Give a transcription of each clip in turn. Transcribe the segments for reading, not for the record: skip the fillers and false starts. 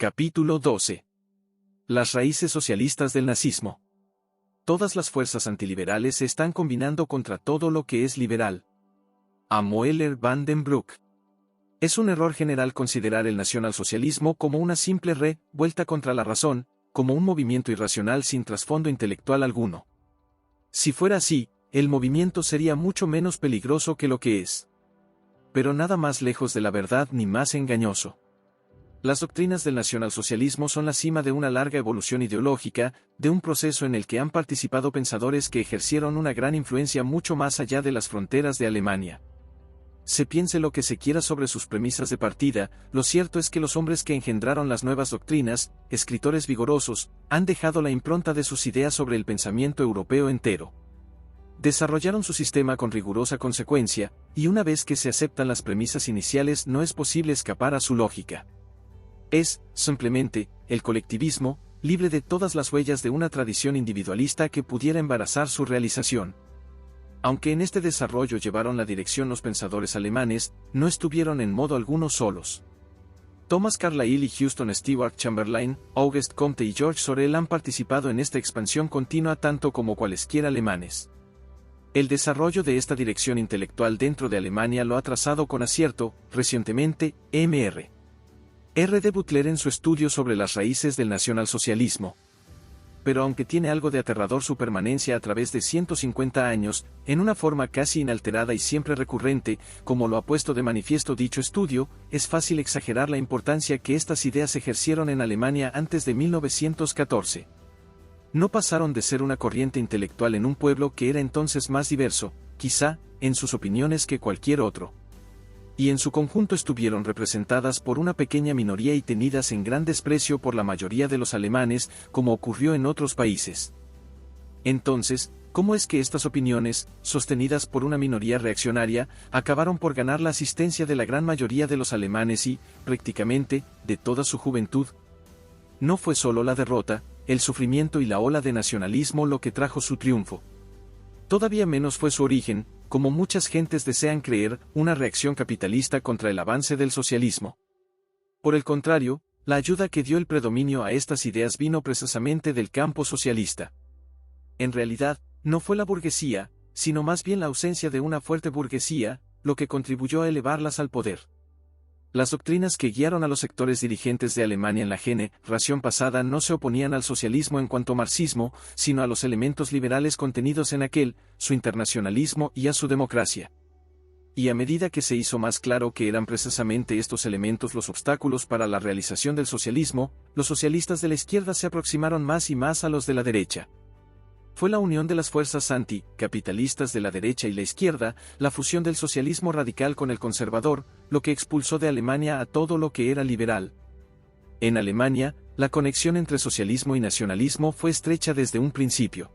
Capítulo 12. Las raíces socialistas del nazismo. Todas las fuerzas antiliberales se están combinando contra todo lo que es liberal. A Moeller van den Broek. Es un error general considerar el nacionalsocialismo como una simple revuelta contra la razón, como un movimiento irracional sin trasfondo intelectual alguno. Si fuera así, el movimiento sería mucho menos peligroso que lo que es. Pero nada más lejos de la verdad ni más engañoso. Las doctrinas del nacionalsocialismo son la cima de una larga evolución ideológica, de un proceso en el que han participado pensadores que ejercieron una gran influencia mucho más allá de las fronteras de Alemania. Se piense lo que se quiera sobre sus premisas de partida, lo cierto es que los hombres que engendraron las nuevas doctrinas, escritores vigorosos, han dejado la impronta de sus ideas sobre el pensamiento europeo entero. Desarrollaron su sistema con rigurosa consecuencia, y una vez que se aceptan las premisas iniciales no es posible escapar a su lógica. Es, simplemente, el colectivismo, libre de todas las huellas de una tradición individualista que pudiera embarazar su realización. Aunque en este desarrollo llevaron la dirección los pensadores alemanes, no estuvieron en modo alguno solos. Thomas Carlyle y Houston Stewart Chamberlain, Auguste Comte y George Sorel han participado en esta expansión continua tanto como cualesquiera alemanes. El desarrollo de esta dirección intelectual dentro de Alemania lo ha trazado con acierto, recientemente, Mr. R. D. Butler en su estudio sobre las raíces del nacionalsocialismo. Pero aunque tiene algo de aterrador su permanencia a través de 150 años, en una forma casi inalterada y siempre recurrente, como lo ha puesto de manifiesto dicho estudio, es fácil exagerar la importancia que estas ideas ejercieron en Alemania antes de 1914. No pasaron de ser una corriente intelectual en un pueblo que era entonces más diverso, quizá, en sus opiniones que cualquier otro. Y en su conjunto estuvieron representadas por una pequeña minoría y tenidas en gran desprecio por la mayoría de los alemanes, como ocurrió en otros países. Entonces, ¿cómo es que estas opiniones, sostenidas por una minoría reaccionaria, acabaron por ganar la asistencia de la gran mayoría de los alemanes y, prácticamente, de toda su juventud? No fue solo la derrota, el sufrimiento y la ola de nacionalismo lo que trajo su triunfo. Todavía menos fue su origen, como muchas gentes desean creer, una reacción capitalista contra el avance del socialismo. Por el contrario, la ayuda que dio el predominio a estas ideas vino precisamente del campo socialista. En realidad, no fue la burguesía, sino más bien la ausencia de una fuerte burguesía, lo que contribuyó a elevarlas al poder. Las doctrinas que guiaron a los sectores dirigentes de Alemania en la generación pasada no se oponían al socialismo en cuanto marxismo, sino a los elementos liberales contenidos en aquel, su internacionalismo y a su democracia. Y a medida que se hizo más claro que eran precisamente estos elementos los obstáculos para la realización del socialismo, los socialistas de la izquierda se aproximaron más y más a los de la derecha. Fue la unión de las fuerzas anticapitalistas de la derecha y la izquierda, la fusión del socialismo radical con el conservador, lo que expulsó de Alemania a todo lo que era liberal. En Alemania, la conexión entre socialismo y nacionalismo fue estrecha desde un principio.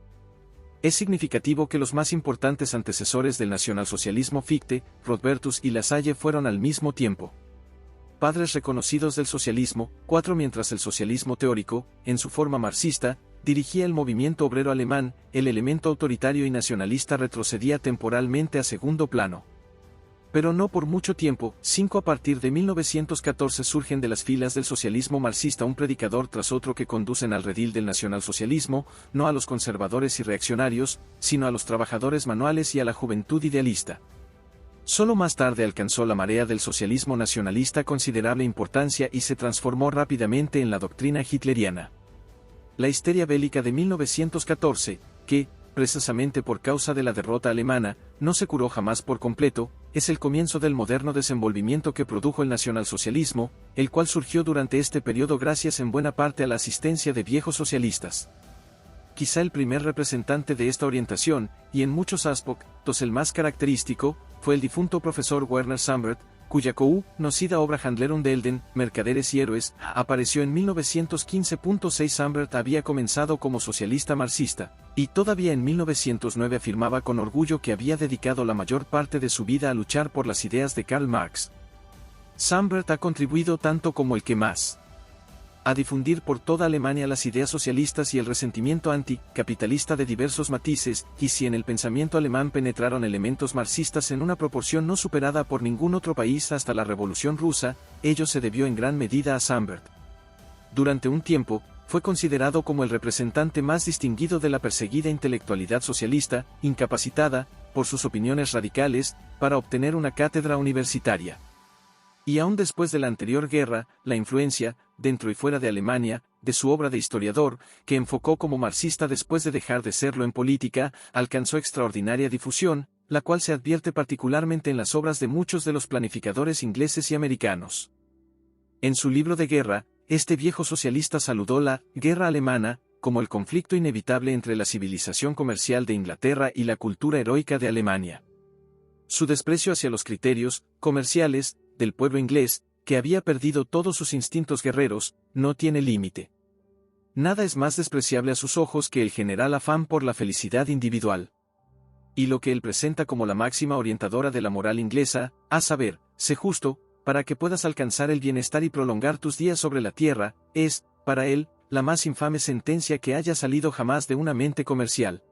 Es significativo que los más importantes antecesores del nacionalsocialismo Fichte, Rodbertus y Lasalle fueron al mismo tiempo padres reconocidos del socialismo, mientras el socialismo teórico, en su forma marxista, dirigía el movimiento obrero alemán, el elemento autoritario y nacionalista retrocedía temporalmente a segundo plano. Pero no por mucho tiempo, a partir de 1914 surgen de las filas del socialismo marxista un predicador tras otro que conducen al redil del nacionalsocialismo, no a los conservadores y reaccionarios, sino a los trabajadores manuales y a la juventud idealista. Solo más tarde alcanzó la marea del socialismo nacionalista considerable importancia y se transformó rápidamente en la doctrina hitleriana. La histeria bélica de 1914, que, precisamente por causa de la derrota alemana, no se curó jamás por completo, es el comienzo del moderno desenvolvimiento que produjo el nacionalsocialismo, el cual surgió durante este periodo gracias en buena parte a la asistencia de viejos socialistas. Quizá el primer representante de esta orientación, y en muchos aspectos el más característico, fue el difunto profesor Werner Sambert, cuya conocida obra Handler und Helden, Mercaderes y Héroes, apareció en 1915. Sambert había comenzado como socialista marxista, y todavía en 1909 afirmaba con orgullo que había dedicado la mayor parte de su vida a luchar por las ideas de Karl Marx. Sambert ha contribuido tanto como el que más a difundir por toda Alemania las ideas socialistas y el resentimiento anticapitalista de diversos matices, y si en el pensamiento alemán penetraron elementos marxistas en una proporción no superada por ningún otro país hasta la Revolución Rusa, ello se debió en gran medida a Sambert. durante un tiempo, fue considerado como el representante más distinguido de la perseguida intelectualidad socialista, incapacitada, por sus opiniones radicales, para obtener una cátedra universitaria. Y aún después de la anterior guerra, la influencia, dentro y fuera de Alemania, de su obra de historiador, que enfocó como marxista después de dejar de serlo en política, alcanzó extraordinaria difusión, la cual se advierte particularmente en las obras de muchos de los planificadores ingleses y americanos. En su libro de guerra, este viejo socialista saludó la guerra alemana como el conflicto inevitable entre la civilización comercial de Inglaterra y la cultura heroica de Alemania. Su desprecio hacia los criterios comerciales del pueblo inglés, que había perdido todos sus instintos guerreros, no tiene límite. Nada es más despreciable a sus ojos que el general afán por la felicidad individual. Y lo que él presenta como la máxima orientadora de la moral inglesa, a saber, sé justo, para que puedas alcanzar el bienestar y prolongar tus días sobre la tierra, es, para él, la más infame sentencia que haya salido jamás de una mente comercial.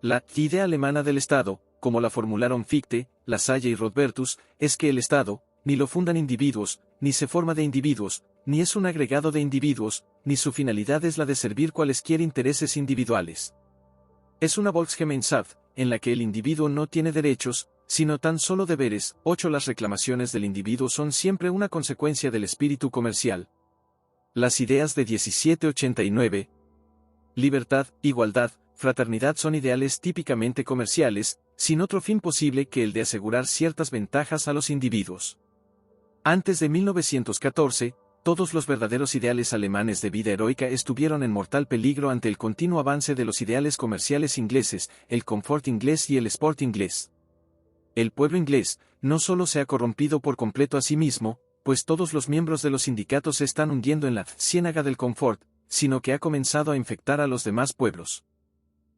La idea alemana del Estado, como la formularon Fichte, Lasalle y Rodbertus, es que el Estado, ni lo fundan individuos, ni se forma de individuos, ni es un agregado de individuos, ni su finalidad es la de servir cualesquier intereses individuales. Es una Volksgemeinschaft, en la que el individuo no tiene derechos, sino tan solo deberes. 8. Las reclamaciones del individuo son siempre una consecuencia del espíritu comercial. Las ideas de 1789. Libertad, igualdad, fraternidad son ideales típicamente comerciales, sin otro fin posible que el de asegurar ciertas ventajas a los individuos. Antes de 1914, todos los verdaderos ideales alemanes de vida heroica estuvieron en mortal peligro ante el continuo avance de los ideales comerciales ingleses, el confort inglés y el sport inglés. El pueblo inglés no solo se ha corrompido por completo a sí mismo, pues todos los miembros de los sindicatos se están hundiendo en la ciénaga del confort, sino que ha comenzado a infectar a los demás pueblos.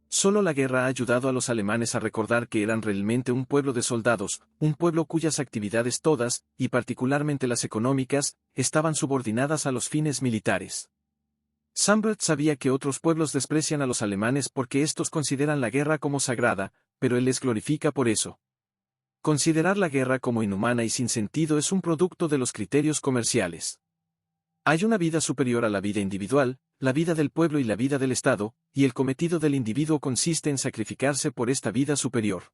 Solo la guerra ha ayudado a los alemanes a recordar que eran realmente un pueblo de soldados, un pueblo cuyas actividades todas, y particularmente las económicas, estaban subordinadas a los fines militares. Sambert sabía que otros pueblos desprecian a los alemanes porque estos consideran la guerra como sagrada, pero él les glorifica por eso. Considerar la guerra como inhumana y sin sentido es un producto de los criterios comerciales. Hay una vida superior a la vida individual, la vida del pueblo y la vida del Estado, y el cometido del individuo consiste en sacrificarse por esta vida superior.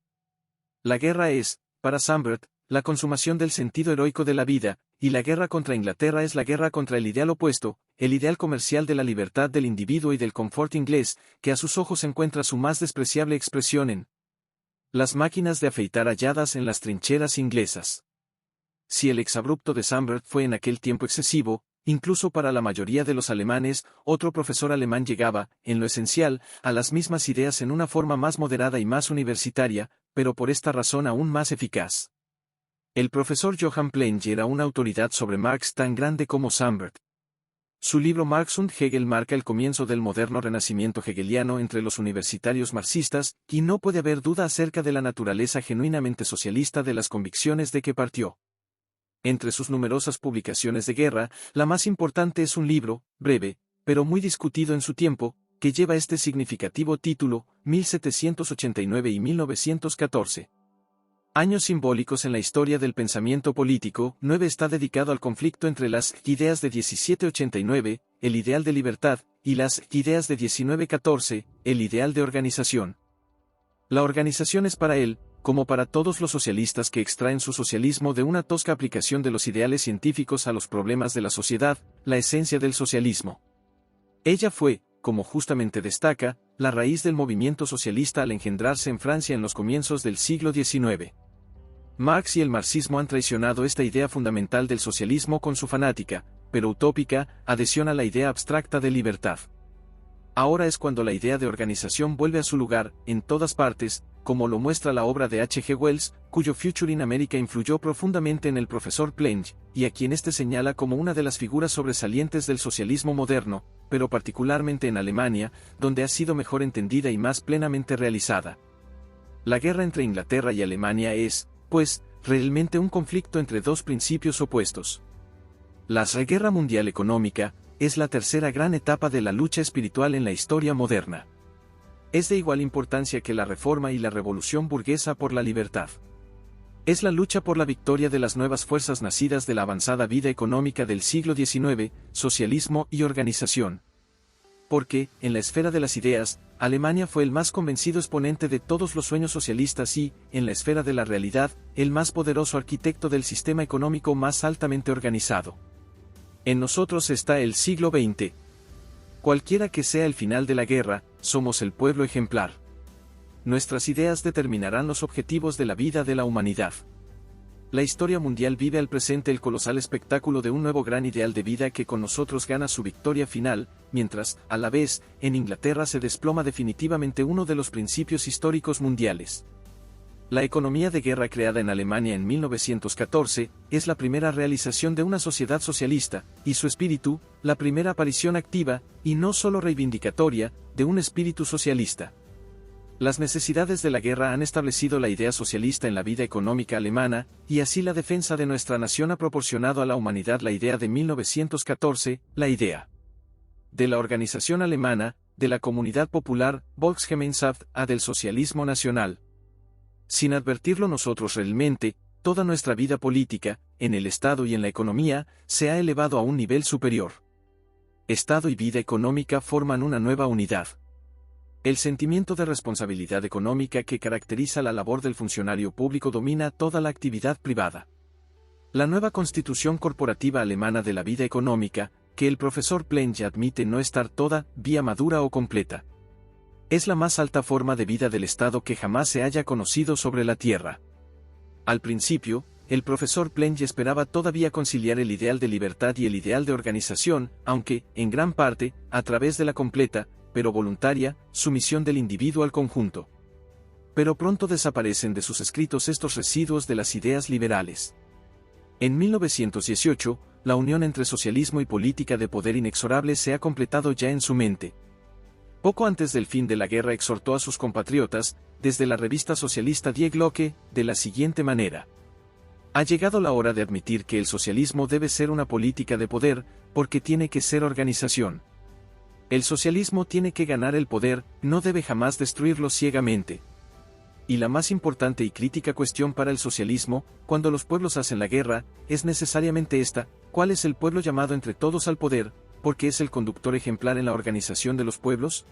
La guerra es, para Sambert, la consumación del sentido heroico de la vida, y la guerra contra Inglaterra es la guerra contra el ideal opuesto, el ideal comercial de la libertad del individuo y del confort inglés, que a sus ojos encuentra su más despreciable expresión en las máquinas de afeitar halladas en las trincheras inglesas. Si el exabrupto de Sambert fue en aquel tiempo excesivo, incluso para la mayoría de los alemanes, otro profesor alemán llegaba, en lo esencial, a las mismas ideas en una forma más moderada y más universitaria, pero por esta razón aún más eficaz. El profesor Johann Plenge era una autoridad sobre Marx tan grande como Sambert. Su libro Marx und Hegel marca el comienzo del moderno renacimiento hegeliano entre los universitarios marxistas, y no puede haber duda acerca de la naturaleza genuinamente socialista de las convicciones de que partió. Entre sus numerosas publicaciones de guerra, la más importante es un libro, breve, pero muy discutido en su tiempo, que lleva este significativo título, 1789 y 1914. Años simbólicos en la historia del pensamiento político. 9 está dedicado al conflicto entre las ideas de 1789, el ideal de libertad, y las ideas de 1914, el ideal de organización. La organización es para él, como para todos los socialistas que extraen su socialismo de una tosca aplicación de los ideales científicos a los problemas de la sociedad, la esencia del socialismo. Ella fue, como justamente destaca, la raíz del movimiento socialista al engendrarse en Francia en los comienzos del siglo XIX. Marx y el marxismo han traicionado esta idea fundamental del socialismo con su fanática, pero utópica, adhesión a la idea abstracta de libertad. Ahora es cuando la idea de organización vuelve a su lugar, en todas partes, como lo muestra la obra de H. G. Wells, cuyo Future in America influyó profundamente en el profesor Plenge, y a quien este señala como una de las figuras sobresalientes del socialismo moderno, pero particularmente en Alemania, donde ha sido mejor entendida y más plenamente realizada. La guerra entre Inglaterra y Alemania es, pues, realmente un conflicto entre dos principios opuestos. La Guerra Mundial Económica es la tercera gran etapa de la lucha espiritual en la historia moderna. Es de igual importancia que la Reforma y la Revolución burguesa por la libertad. Es la lucha por la victoria de las nuevas fuerzas nacidas de la avanzada vida económica del siglo XIX, socialismo y organización. Porque, en la esfera de las ideas, Alemania fue el más convencido exponente de todos los sueños socialistas y, en la esfera de la realidad, el más poderoso arquitecto del sistema económico más altamente organizado. En nosotros está el siglo XX. Cualquiera que sea el final de la guerra, somos el pueblo ejemplar. Nuestras ideas determinarán los objetivos de la vida de la humanidad. La historia mundial vive al presente el colosal espectáculo de un nuevo gran ideal de vida que con nosotros gana su victoria final, mientras, a la vez, en Inglaterra se desploma definitivamente uno de los principios históricos mundiales. La economía de guerra creada en Alemania en 1914 es la primera realización de una sociedad socialista, y su espíritu, la primera aparición activa, y no solo reivindicatoria, de un espíritu socialista. Las necesidades de la guerra han establecido la idea socialista en la vida económica alemana, y así la defensa de nuestra nación ha proporcionado a la humanidad la idea de 1914, la idea de la organización alemana, de la comunidad popular, Volksgemeinschaft, a del socialismo nacional. Sin advertirlo nosotros realmente, toda nuestra vida política, en el Estado y en la economía, se ha elevado a un nivel superior. Estado y vida económica forman una nueva unidad. El sentimiento de responsabilidad económica que caracteriza la labor del funcionario público domina toda la actividad privada. La nueva constitución corporativa alemana de la vida económica, que el profesor Plenge admite no estar todavía madura o completa, es la más alta forma de vida del Estado que jamás se haya conocido sobre la Tierra. Al principio, el profesor Plenge esperaba todavía conciliar el ideal de libertad y el ideal de organización, aunque, en gran parte, a través de la completa, pero voluntaria, sumisión del individuo al conjunto. Pero pronto desaparecen de sus escritos estos residuos de las ideas liberales. En 1918, la unión entre socialismo y política de poder inexorable se ha completado ya en su mente. Poco antes del fin de la guerra exhortó a sus compatriotas, desde la revista socialista Die Glocke, de la siguiente manera: ha llegado la hora de admitir que el socialismo debe ser una política de poder, porque tiene que ser organización. El socialismo tiene que ganar el poder, no debe jamás destruirlo ciegamente. Y la más importante y crítica cuestión para el socialismo, cuando los pueblos hacen la guerra, es necesariamente esta: ¿cuál es el pueblo llamado entre todos al poder, porque es el conductor ejemplar en la organización de los pueblos?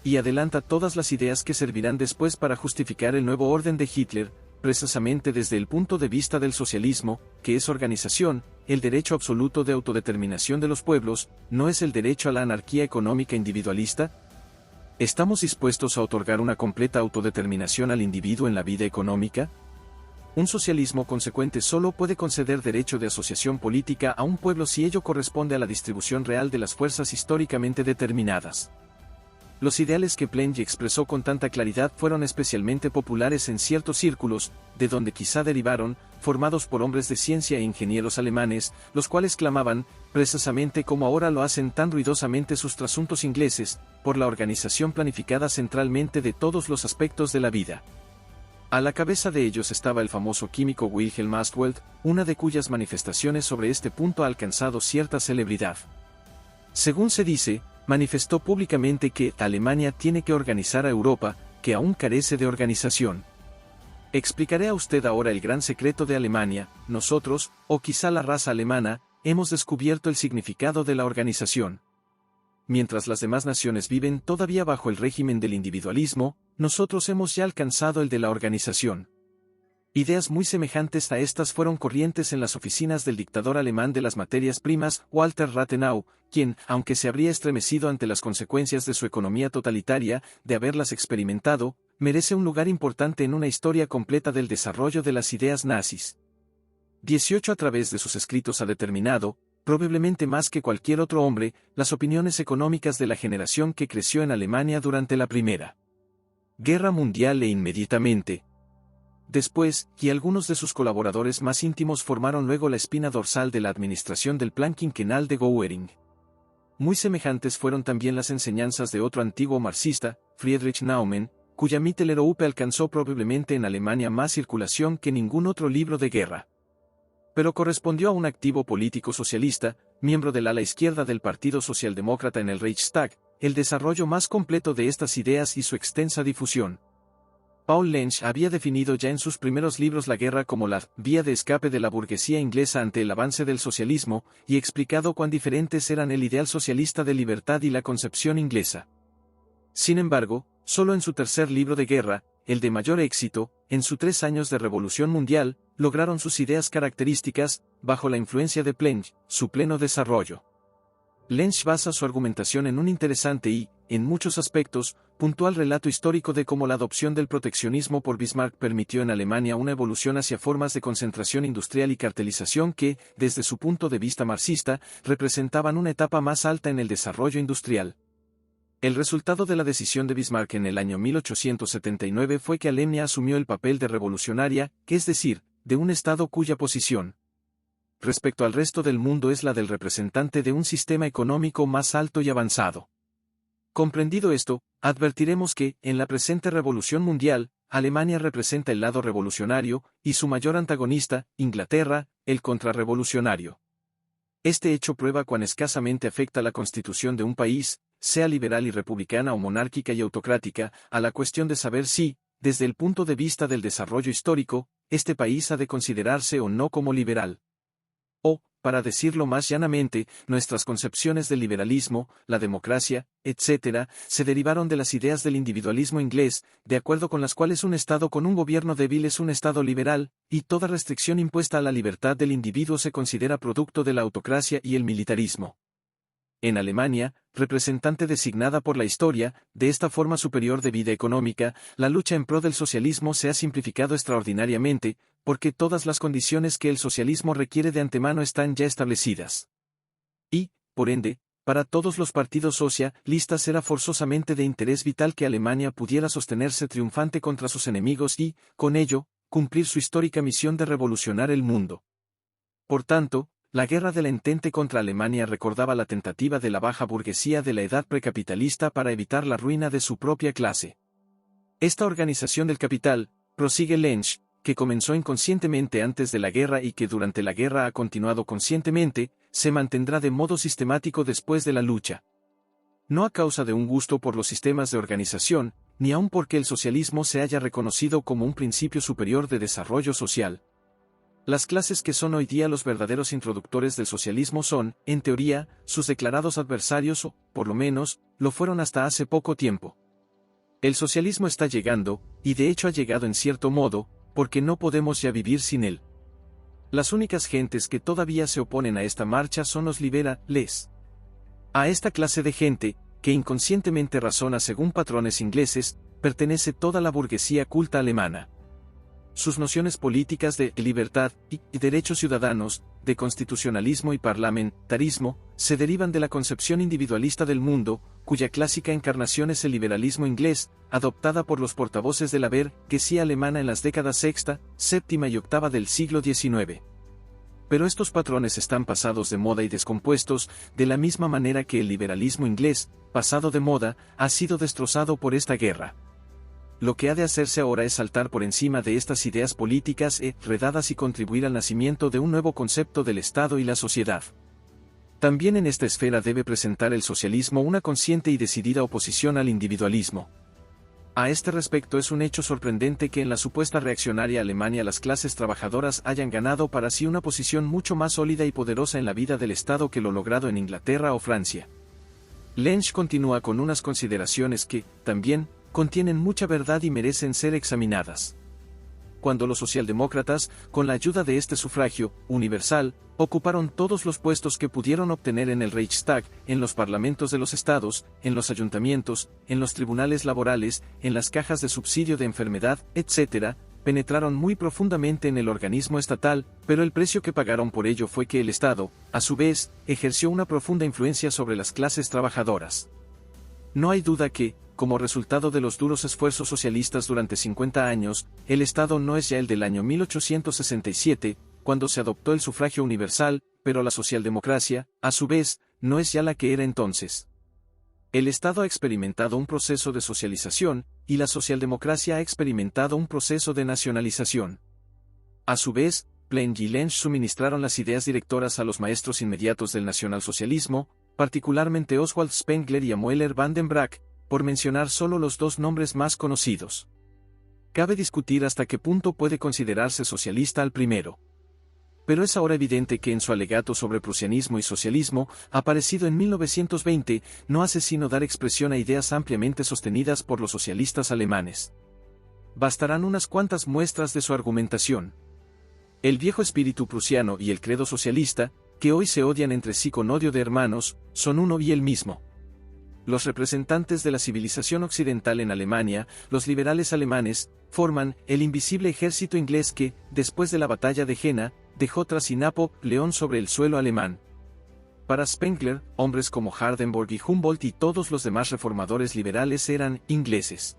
Y adelanta todas las ideas que servirán después para justificar el nuevo orden de Hitler, precisamente desde el punto de vista del socialismo, que es organización. El derecho absoluto de autodeterminación de los pueblos, ¿no es el derecho a la anarquía económica individualista? ¿Estamos dispuestos a otorgar una completa autodeterminación al individuo en la vida económica? Un socialismo consecuente solo puede conceder derecho de asociación política a un pueblo si ello corresponde a la distribución real de las fuerzas históricamente determinadas. Los ideales que Plenge expresó con tanta claridad fueron especialmente populares en ciertos círculos, de donde quizá derivaron, formados por hombres de ciencia e ingenieros alemanes, los cuales clamaban, precisamente como ahora lo hacen tan ruidosamente sus trasuntos ingleses, por la organización planificada centralmente de todos los aspectos de la vida. A la cabeza de ellos estaba el famoso químico Wilhelm Astwelt, una de cuyas manifestaciones sobre este punto ha alcanzado cierta celebridad. Según se dice, manifestó públicamente que Alemania tiene que organizar a Europa, que aún carece de organización. Explicaré a usted ahora el gran secreto de Alemania. Nosotros, o quizá la raza alemana, hemos descubierto el significado de la organización. Mientras las demás naciones viven todavía bajo el régimen del individualismo, nosotros hemos ya alcanzado el de la organización. Ideas muy semejantes a estas fueron corrientes en las oficinas del dictador alemán de las materias primas, Walter Rathenau, quien, aunque se habría estremecido ante las consecuencias de su economía totalitaria, de haberlas experimentado, merece un lugar importante en una historia completa del desarrollo de las ideas nazis. 18 A través de sus escritos ha determinado, probablemente más que cualquier otro hombre, las opiniones económicas de la generación que creció en Alemania durante la Primera Guerra Mundial e inmediatamente después, y algunos de sus colaboradores más íntimos formaron luego la espina dorsal de la administración del plan quinquenal de Göring. Muy semejantes fueron también las enseñanzas de otro antiguo marxista, Friedrich Naumann, cuya Mitteleurope alcanzó probablemente en Alemania más circulación que ningún otro libro de guerra. Pero correspondió a un activo político socialista, miembro del ala izquierda del Partido Socialdemócrata en el Reichstag, el desarrollo más completo de estas ideas y su extensa difusión. Paul Lynch había definido ya en sus primeros libros la guerra como la vía de escape de la burguesía inglesa ante el avance del socialismo, y explicado cuán diferentes eran el ideal socialista de libertad y la concepción inglesa. Sin embargo, solo en su tercer libro de guerra, el de mayor éxito, en sus 3 años de revolución mundial, lograron sus ideas características, bajo la influencia de Plenge, su pleno desarrollo. Lynch basa su argumentación en un interesante y, en muchos aspectos, puntual relato histórico de cómo la adopción del proteccionismo por Bismarck permitió en Alemania una evolución hacia formas de concentración industrial y cartelización que, desde su punto de vista marxista, representaban una etapa más alta en el desarrollo industrial. El resultado de la decisión de Bismarck en el año 1879 fue que Alemania asumió el papel de revolucionaria, es decir, de un Estado cuya posición respecto al resto del mundo es la del representante de un sistema económico más alto y avanzado. Comprendido esto, advertiremos que, en la presente revolución mundial, Alemania representa el lado revolucionario, y su mayor antagonista, Inglaterra, el contrarrevolucionario. Este hecho prueba cuán escasamente afecta la constitución de un país, sea liberal y republicana o monárquica y autocrática, a la cuestión de saber si, desde el punto de vista del desarrollo histórico, este país ha de considerarse o no como liberal. O, para decirlo más llanamente, nuestras concepciones del liberalismo, la democracia, etc., se derivaron de las ideas del individualismo inglés, de acuerdo con las cuales un Estado con un gobierno débil es un Estado liberal, y toda restricción impuesta a la libertad del individuo se considera producto de la autocracia y el militarismo. En Alemania, representante designada por la historia, de esta forma superior de vida económica, la lucha en pro del socialismo se ha simplificado extraordinariamente, porque todas las condiciones que el socialismo requiere de antemano están ya establecidas. Y, por ende, para todos los partidos socialistas era forzosamente de interés vital que Alemania pudiera sostenerse triunfante contra sus enemigos y, con ello, cumplir su histórica misión de revolucionar el mundo. Por tanto, la guerra del Entente contra Alemania recordaba la tentativa de la baja burguesía de la edad precapitalista para evitar la ruina de su propia clase. Esta organización del capital, prosigue Lynch, que comenzó inconscientemente antes de la guerra y que durante la guerra ha continuado conscientemente, se mantendrá de modo sistemático después de la lucha. No a causa de un gusto por los sistemas de organización, ni aun porque el socialismo se haya reconocido como un principio superior de desarrollo social. Las clases que son hoy día los verdaderos introductores del socialismo son, en teoría, sus declarados adversarios o, por lo menos, lo fueron hasta hace poco tiempo. El socialismo está llegando, y de hecho ha llegado en cierto modo, porque no podemos ya vivir sin él. Las únicas gentes que todavía se oponen a esta marcha son los liberales. A esta clase de gente, que inconscientemente razona según patrones ingleses, pertenece toda la burguesía culta alemana. Sus nociones políticas de libertad y derechos ciudadanos, de constitucionalismo y parlamentarismo, se derivan de la concepción individualista del mundo, cuya clásica encarnación es el liberalismo inglés, adoptada por los portavoces de la burguesía alemana en las décadas sexta, séptima y octava del siglo XIX. Pero estos patrones están pasados de moda y descompuestos, de la misma manera que el liberalismo inglés, pasado de moda, ha sido destrozado por esta guerra. Lo que ha de hacerse ahora es saltar por encima de estas ideas políticas enredadas y contribuir al nacimiento de un nuevo concepto del Estado y la sociedad. También en esta esfera debe presentar el socialismo una consciente y decidida oposición al individualismo. A este respecto es un hecho sorprendente que en la supuesta reaccionaria Alemania las clases trabajadoras hayan ganado para sí una posición mucho más sólida y poderosa en la vida del Estado que lo logrado en Inglaterra o Francia. Lynch continúa con unas consideraciones que, también, contienen mucha verdad y merecen ser examinadas. Cuando los socialdemócratas, con la ayuda de este sufragio universal, ocuparon todos los puestos que pudieron obtener en el Reichstag, en los parlamentos de los estados, en los ayuntamientos, en los tribunales laborales, en las cajas de subsidio de enfermedad, etc., penetraron muy profundamente en el organismo estatal, pero el precio que pagaron por ello fue que el Estado, a su vez, ejerció una profunda influencia sobre las clases trabajadoras. No hay duda que, como resultado de los duros esfuerzos socialistas durante 50 años, el Estado no es ya el del año 1867, cuando se adoptó el sufragio universal, pero la socialdemocracia, a su vez, no es ya la que era entonces. El Estado ha experimentado un proceso de socialización, y la socialdemocracia ha experimentado un proceso de nacionalización. A su vez, Plenge y Lynch suministraron las ideas directoras a los maestros inmediatos del nacionalsocialismo, particularmente Oswald Spengler y Amoeller van den Braak, por mencionar solo los dos nombres más conocidos. Cabe discutir hasta qué punto puede considerarse socialista al primero. Pero es ahora evidente que en su alegato sobre prusianismo y socialismo, aparecido en 1920, no hace sino dar expresión a ideas ampliamente sostenidas por los socialistas alemanes. Bastarán unas cuantas muestras de su argumentación. El viejo espíritu prusiano y el credo socialista, que hoy se odian entre sí con odio de hermanos, son uno y el mismo. Los representantes de la civilización occidental en Alemania, los liberales alemanes, forman el invisible ejército inglés que, después de la batalla de Jena, dejó tras sí Napoleón sobre el suelo alemán. Para Spengler, hombres como Hardenberg y Humboldt y todos los demás reformadores liberales eran ingleses.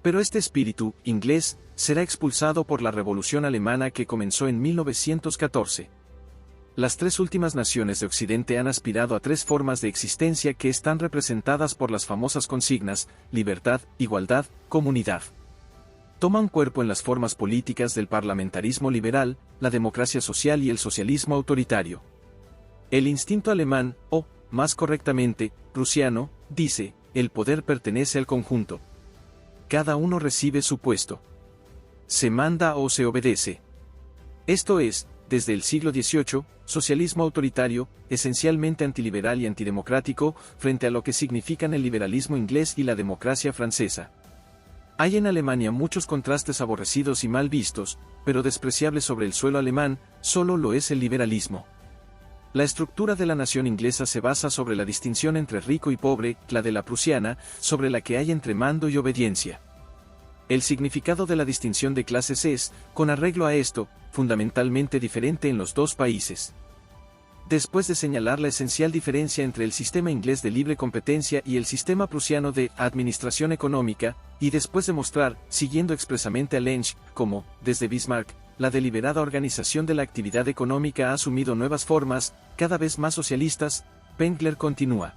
Pero este espíritu, inglés, será expulsado por la Revolución Alemana que comenzó en 1914. Las tres últimas naciones de Occidente han aspirado a tres formas de existencia que están representadas por las famosas consignas: libertad, igualdad, comunidad. Toman cuerpo en las formas políticas del parlamentarismo liberal, la democracia social y el socialismo autoritario. El instinto alemán, o, más correctamente, prusiano, dice: el poder pertenece al conjunto. Cada uno recibe su puesto. Se manda o se obedece. Esto es, desde el siglo XVIII, socialismo autoritario, esencialmente antiliberal y antidemocrático, frente a lo que significan el liberalismo inglés y la democracia francesa. Hay en Alemania muchos contrastes aborrecidos y mal vistos, pero despreciables sobre el suelo alemán, solo lo es el liberalismo. La estructura de la nación inglesa se basa sobre la distinción entre rico y pobre, la de la prusiana, sobre la que hay entre mando y obediencia. El significado de la distinción de clases es, con arreglo a esto, fundamentalmente diferente en los dos países. Después de señalar la esencial diferencia entre el sistema inglés de libre competencia y el sistema prusiano de administración económica, y después de mostrar, siguiendo expresamente a Lensch, cómo, desde Bismarck, la deliberada organización de la actividad económica ha asumido nuevas formas, cada vez más socialistas, Spengler continúa.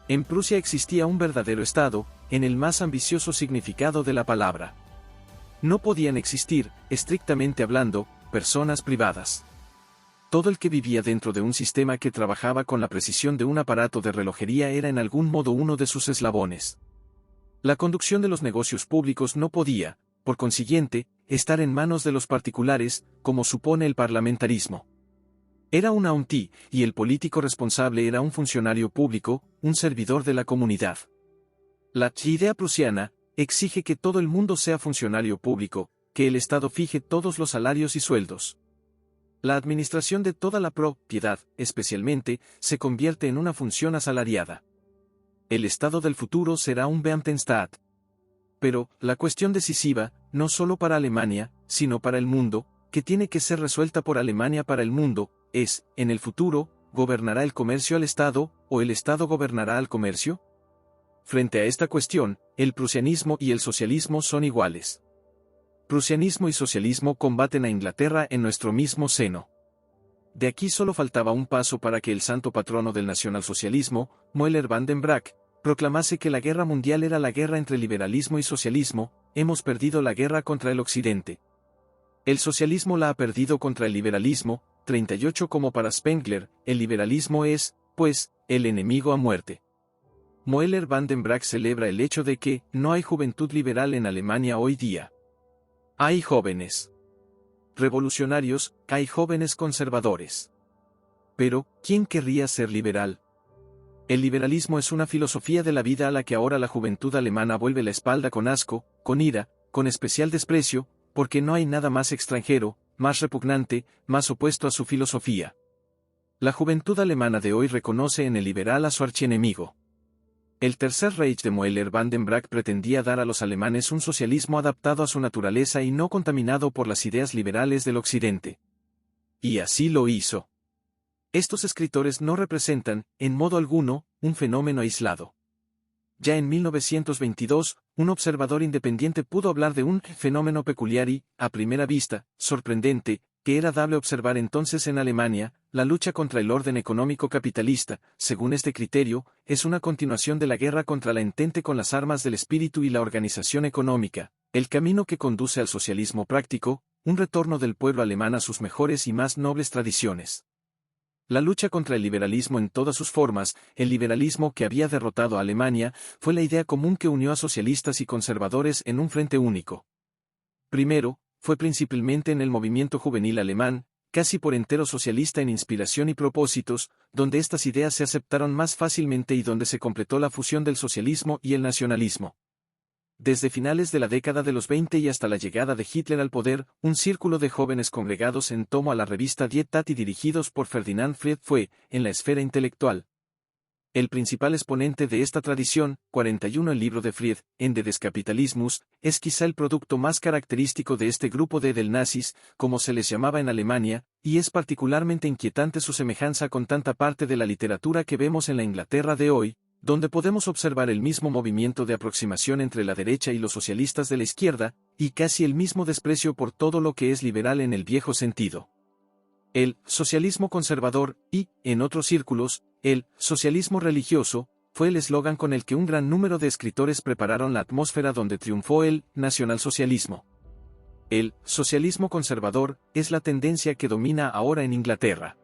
En Prusia existía un verdadero Estado, en el más ambicioso significado de la palabra. No podían existir, estrictamente hablando, personas privadas. Todo el que vivía dentro de un sistema que trabajaba con la precisión de un aparato de relojería era en algún modo uno de sus eslabones. La conducción de los negocios públicos no podía, por consiguiente, estar en manos de los particulares, como supone el parlamentarismo. Era una UNTI, y el político responsable era un funcionario público, un servidor de la comunidad. La idea prusiana exige que todo el mundo sea funcionario público, que el Estado fije todos los salarios y sueldos. La administración de toda la propiedad, especialmente, se convierte en una función asalariada. El Estado del futuro será un Beamtenstaat. Pero, la cuestión decisiva, no solo para Alemania, sino para el mundo, que tiene que ser resuelta por Alemania para el mundo, es, en el futuro, ¿gobernará el comercio al Estado, o el Estado gobernará al comercio? Frente a esta cuestión, el prusianismo y el socialismo son iguales. Prusianismo y socialismo combaten a Inglaterra en nuestro mismo seno. De aquí solo faltaba un paso para que el santo patrono del nacionalsocialismo, Moeller van den Brack, proclamase que la guerra mundial era la guerra entre liberalismo y socialismo: hemos perdido la guerra contra el Occidente. El socialismo la ha perdido contra el liberalismo. 38. Como para Spengler, el liberalismo es, pues, el enemigo a muerte. Moeller van den Brack celebra el hecho de que no hay juventud liberal en Alemania hoy día. Hay jóvenes revolucionarios, hay jóvenes conservadores. Pero, ¿quién querría ser liberal? El liberalismo es una filosofía de la vida a la que ahora la juventud alemana vuelve la espalda con asco, con ira, con especial desprecio, porque no hay nada más extranjero, más repugnante, más opuesto a su filosofía. La juventud alemana de hoy reconoce en el liberal a su archienemigo. El Tercer Reich de Moeller van den Brack pretendía dar a los alemanes un socialismo adaptado a su naturaleza y no contaminado por las ideas liberales del Occidente. Y así lo hizo. Estos escritores no representan, en modo alguno, un fenómeno aislado. Ya en 1922, un observador independiente pudo hablar de un fenómeno peculiar y, a primera vista, sorprendente, que era dable observar entonces en Alemania: la lucha contra el orden económico capitalista, según este criterio, es una continuación de la guerra contra la entente con las armas del espíritu y la organización económica, el camino que conduce al socialismo práctico, un retorno del pueblo alemán a sus mejores y más nobles tradiciones. La lucha contra el liberalismo en todas sus formas, el liberalismo que había derrotado a Alemania, fue la idea común que unió a socialistas y conservadores en un frente único. Primero, fue principalmente en el movimiento juvenil alemán, casi por entero socialista en inspiración y propósitos, donde estas ideas se aceptaron más fácilmente y donde se completó la fusión del socialismo y el nacionalismo. Desde finales de la década de los 20 y hasta la llegada de Hitler al poder, un círculo de jóvenes congregados en torno a la revista Die Tat y dirigidos por Ferdinand Fried fue, en la esfera intelectual, el principal exponente de esta tradición. 41 El libro de Fried, Ende des Kapitalismus, es quizá el producto más característico de este grupo de Edelnazis, como se les llamaba en Alemania, y es particularmente inquietante su semejanza con tanta parte de la literatura que vemos en la Inglaterra de hoy, donde podemos observar el mismo movimiento de aproximación entre la derecha y los socialistas de la izquierda, y casi el mismo desprecio por todo lo que es liberal en el viejo sentido. El socialismo conservador y, en otros círculos, el socialismo religioso, fue el eslogan con el que un gran número de escritores prepararon la atmósfera donde triunfó el nacionalsocialismo. El socialismo conservador es la tendencia que domina ahora en Inglaterra.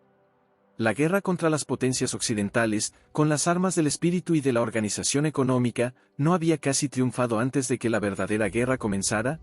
La guerra contra las potencias occidentales, con las armas del espíritu y de la organización económica, no había casi triunfado antes de que la verdadera guerra comenzara.